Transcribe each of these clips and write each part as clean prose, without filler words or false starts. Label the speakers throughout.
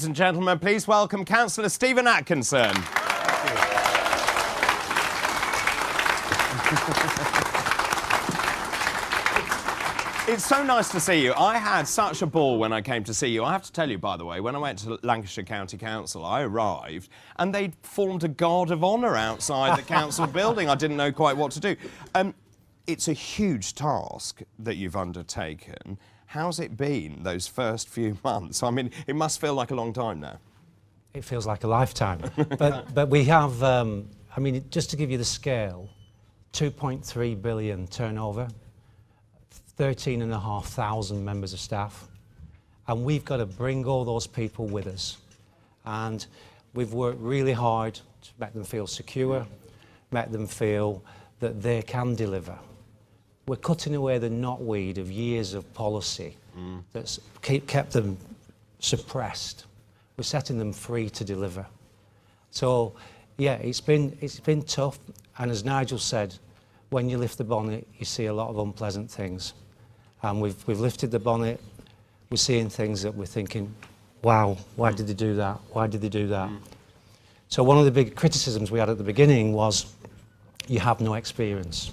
Speaker 1: Ladies and gentlemen, please welcome Councillor Stephen Atkinson. It's so nice to see you. I had such a ball when I came to see you. I have to tell you, by the way, when I went to Lancashire County Council, I arrived and they'd formed a guard of honour outside the council building. I didn't know quite what to do. It's a huge task that you've undertaken. How's it been, those first few months? I mean, it must feel like a long time now.
Speaker 2: It feels like a lifetime. But we have, I mean, just to give you the scale, 2.3 billion turnover, 13,500 members of staff, and we've got to bring all those people with us. And we've worked really hard to make them feel secure, make them feel that they can deliver. We're cutting away the knotweed of years of policy that's kept them suppressed. We're setting them free to deliver. So, yeah, it's been tough. And as Nigel said, when you lift the bonnet, you see a lot of unpleasant things. And we've lifted the bonnet. We're seeing things that we're thinking, wow, why did they do that? Why did they do that? So one of the big criticisms we had at the beginning was, you have no experience.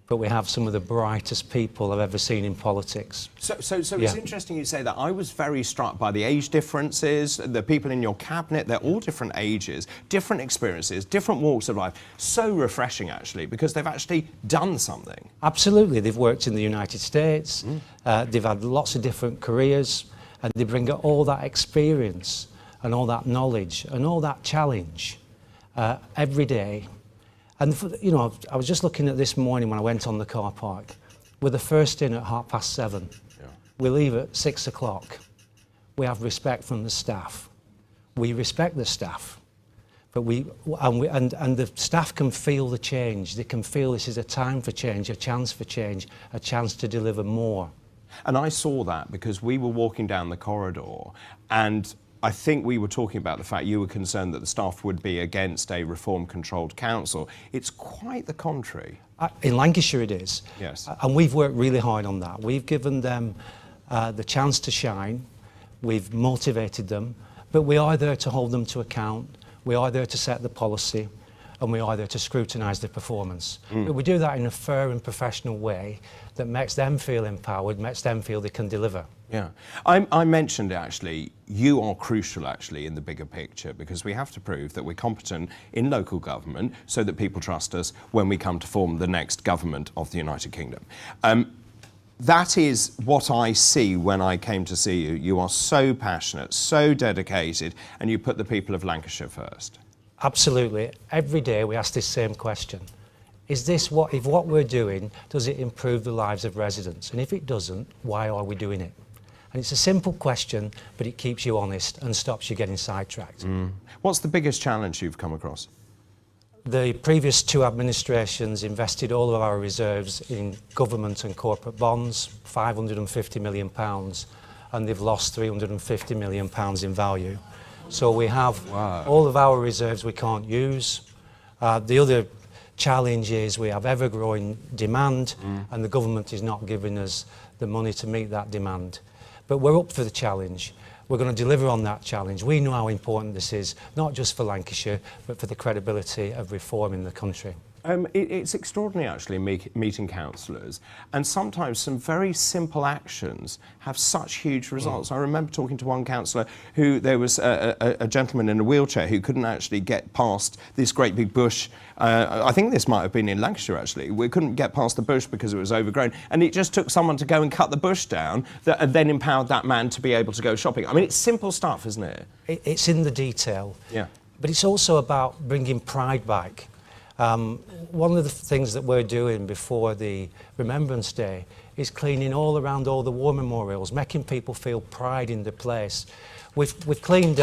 Speaker 2: But we have some of the brightest people I've ever seen in politics.
Speaker 1: So it's interesting you say that. I was very struck by the age differences, the people in your cabinet, they're all different ages, different experiences, different walks of life. So refreshing, actually, because they've actually done something.
Speaker 2: Absolutely. They've worked in the United States, they've had lots of different careers, and they bring all that experience and all that knowledge and all that challenge every day. And, you know, I was just looking at this morning when I went on the car park. We're the first in at 7:30. Yeah. We leave at 6 o'clock. We have respect from the staff. We respect the staff. But and the staff can feel the change. They can feel this is a time for change, a chance for change, a chance to deliver more.
Speaker 1: And I saw that because we were walking down the corridor and I think we were talking about the fact you were concerned that the staff would be against a reform-controlled council. It's quite the contrary.
Speaker 2: In Lancashire it is.
Speaker 1: Yes.
Speaker 2: And we've worked really hard on that. We've given them the chance to shine. We've motivated them. But we are there to hold them to account. We are there to set the policy. And we are there to scrutinise their performance. But we do that in a fair and professional way that makes them feel empowered, makes them feel they can deliver.
Speaker 1: Yeah. I mentioned, actually, you are crucial, actually, in the bigger picture, because we have to prove that we're competent in local government so that people trust us when we come to form the next government of the United Kingdom. That is what I see when I came to see you. You are so passionate, so dedicated, and you put the people of Lancashire first.
Speaker 2: Absolutely. Every day we ask this same question. Is this if what we're doing, does it improve the lives of residents? And if it doesn't, why are we doing it? And it's a simple question, but it keeps you honest and stops you getting sidetracked.
Speaker 1: What's the biggest challenge you've come across?
Speaker 2: The previous two administrations invested all of our reserves in government and corporate bonds, £550 million, and they've lost £350 million in value. So we have all of our reserves we can't use. The other challenge is we have ever-growing demand and the government is not giving us the money to meet that demand. But we're up for the challenge. We're going to deliver on that challenge. We know how important this is, not just for Lancashire, but for the credibility of reform in the country.
Speaker 1: It's extraordinary, actually, meeting councillors, and sometimes some very simple actions have such huge results. I remember talking to one councillor who there was a gentleman in a wheelchair who couldn't actually get past this great big bush. I think this might have been in Lancashire, actually. We couldn't get past the bush because it was overgrown, and it just took someone to go and cut the bush down and then empowered that man to be able to go shopping. I mean, it's simple stuff, isn't it?
Speaker 2: It's in the detail.
Speaker 1: Yeah.
Speaker 2: But it's also about bringing pride back. One of the things that we're doing before the Remembrance Day is cleaning all around all the war memorials, making people feel pride in the place. We've cleaned...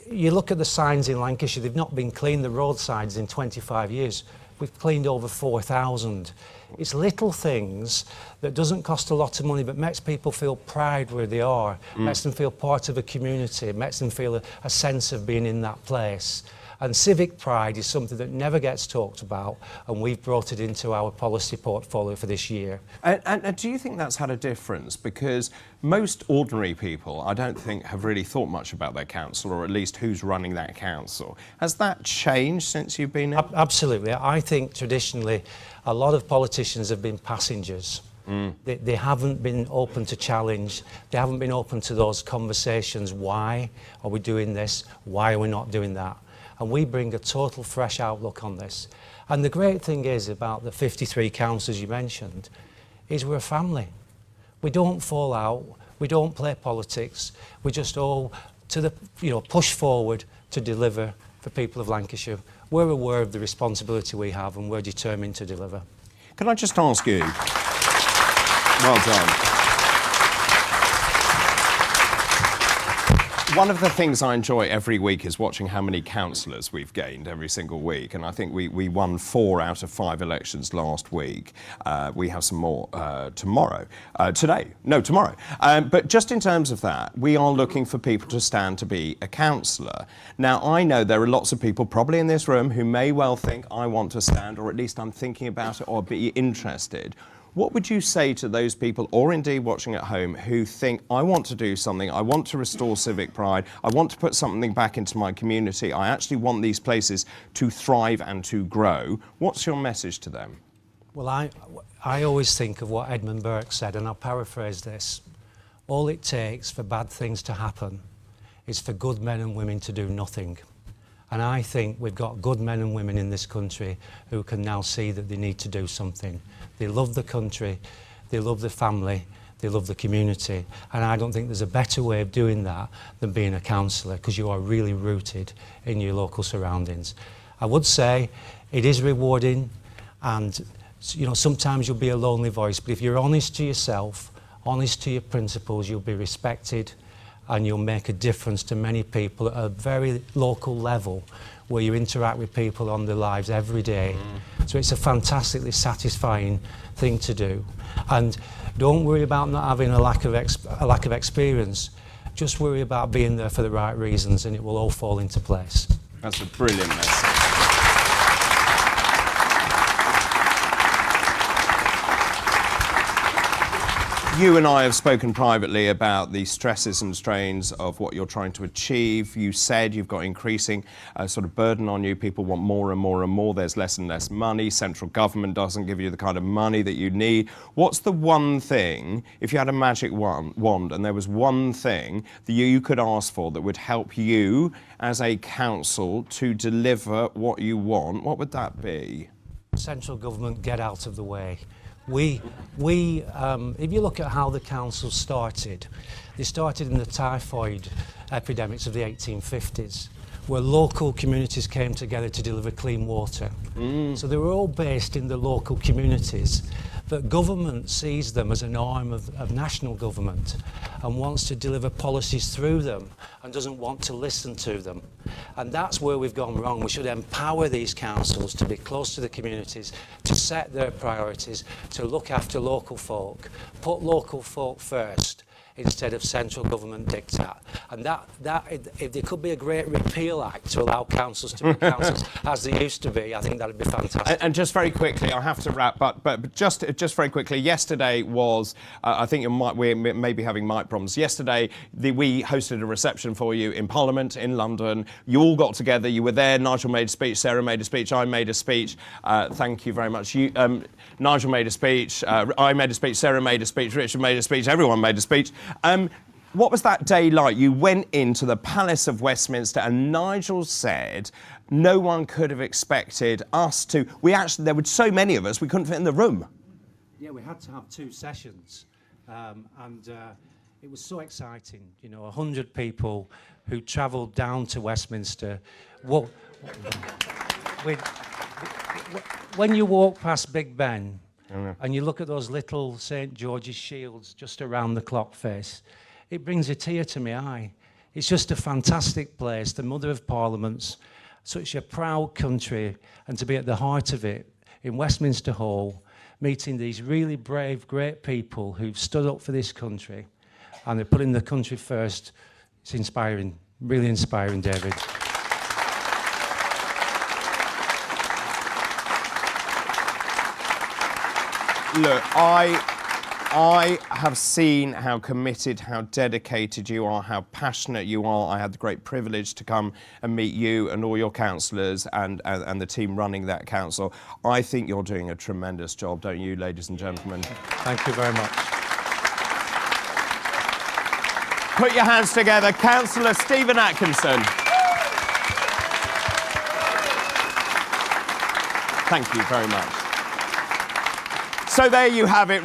Speaker 2: you look at the signs in Lancashire, they've not been cleaned, the roadsides, in 25 years. We've cleaned over 4,000. It's little things that doesn't cost a lot of money but makes people feel pride where they are, makes them feel part of a community, makes them feel a sense of being in that place. And civic pride is something that never gets talked about, and we've brought it into our policy portfolio for this year.
Speaker 1: And do you think that's had a difference? Because most ordinary people, I don't think, have really thought much about their council, or at least who's running that council. Has that changed since you've been in?
Speaker 2: Absolutely. I think traditionally a lot of politicians have been passengers. They haven't been open to challenge. They haven't been open to those conversations. Why are we doing this? Why are we not doing that? And we bring a total fresh outlook on this. And the great thing is about the 53 councils you mentioned, is we're a family. We don't fall out. We don't play politics. We just all push forward to deliver for people of Lancashire. We're aware of the responsibility we have, and we're determined to deliver.
Speaker 1: Can I just ask you? Well done. One of the things I enjoy every week is watching how many councillors we've gained every single week, and I think we won 4 out of 5 elections last week. We have some more tomorrow. Tomorrow. But just in terms of that, we are looking for people to stand to be a councillor. Now, I know there are lots of people probably in this room who may well think, I want to stand, or at least I'm thinking about it, or be interested. What would you say to those people, or indeed watching at home, who think, I want to do something, I want to restore civic pride, I want to put something back into my community, I actually want these places to thrive and to grow? What's your message to them?
Speaker 2: Well, I always think of what Edmund Burke said, and I'll paraphrase this. All it takes for bad things to happen is for good men and women to do nothing. And I think we've got good men and women in this country who can now see that they need to do something. They love the country, they love the family, they love the community. And I don't think there's a better way of doing that than being a councillor, because you are really rooted in your local surroundings. I would say it is rewarding, and sometimes you'll be a lonely voice, but if you're honest to yourself, honest to your principles, you'll be respected, and you'll make a difference to many people at a very local level, where you interact with people on their lives every day. So it's a fantastically satisfying thing to do. And don't worry about not having a lack of experience. Just worry about being there for the right reasons, and it will all fall into place.
Speaker 1: That's a brilliant message. You and I have spoken privately about the stresses and strains of what you're trying to achieve. You said you've got increasing sort of burden on you. People want more and more and more. There's less and less money. Central government doesn't give you the kind of money that you need. What's the one thing, if you had a magic wand and there was one thing that you could ask for that would help you as a council to deliver what you want, what would that be?
Speaker 2: Central government, get out of the way. If you look at how the council started, they started in the typhoid epidemics of the 1850s, where local communities came together to deliver clean water. So they were all based in the local communities, but government sees them as an arm of national government and wants to deliver policies through them and doesn't want to listen to them. And that's where we've gone wrong. We should empower these councils to be close to the communities, to set their priorities, to look after local folk, put local folk first, instead of central government diktat. And that if there could be a great repeal act to allow councils to be councils as they used to be, I think that would be fantastic.
Speaker 1: And just very quickly, I have to wrap, but just very quickly, yesterday was, I think we may be having mic problems. Yesterday, we hosted a reception for you in Parliament in London. You all got together, you were there, Nigel made a speech, Sarah made a speech, I made a speech. Thank you very much. Nigel made a speech, I made a speech, Sarah made a speech, Richard made a speech, everyone made a speech. What was that day like? You went into the Palace of Westminster and Nigel said no one could have expected us to... there were so many of us, we couldn't fit in the room.
Speaker 2: Yeah, we had to have 2 sessions. It was so exciting, 100 people who travelled down to Westminster. When you walk past Big Ben, and you look at those little St. George's shields just around the clock face, it brings a tear to my eye. It's just a fantastic place, the mother of parliaments, such a proud country, and to be at the heart of it in Westminster Hall, meeting these really brave, great people who've stood up for this country, and they're putting the country first. It's inspiring, really inspiring, David.
Speaker 1: Look, I have seen how committed, how dedicated you are, how passionate you are. I had the great privilege to come and meet you and all your councillors and the team running that council. I think you're doing a tremendous job, don't you, ladies and gentlemen?
Speaker 2: Thank you very much.
Speaker 1: Put your hands together, Councillor Stephen Atkinson. Thank you very much. So there you have it.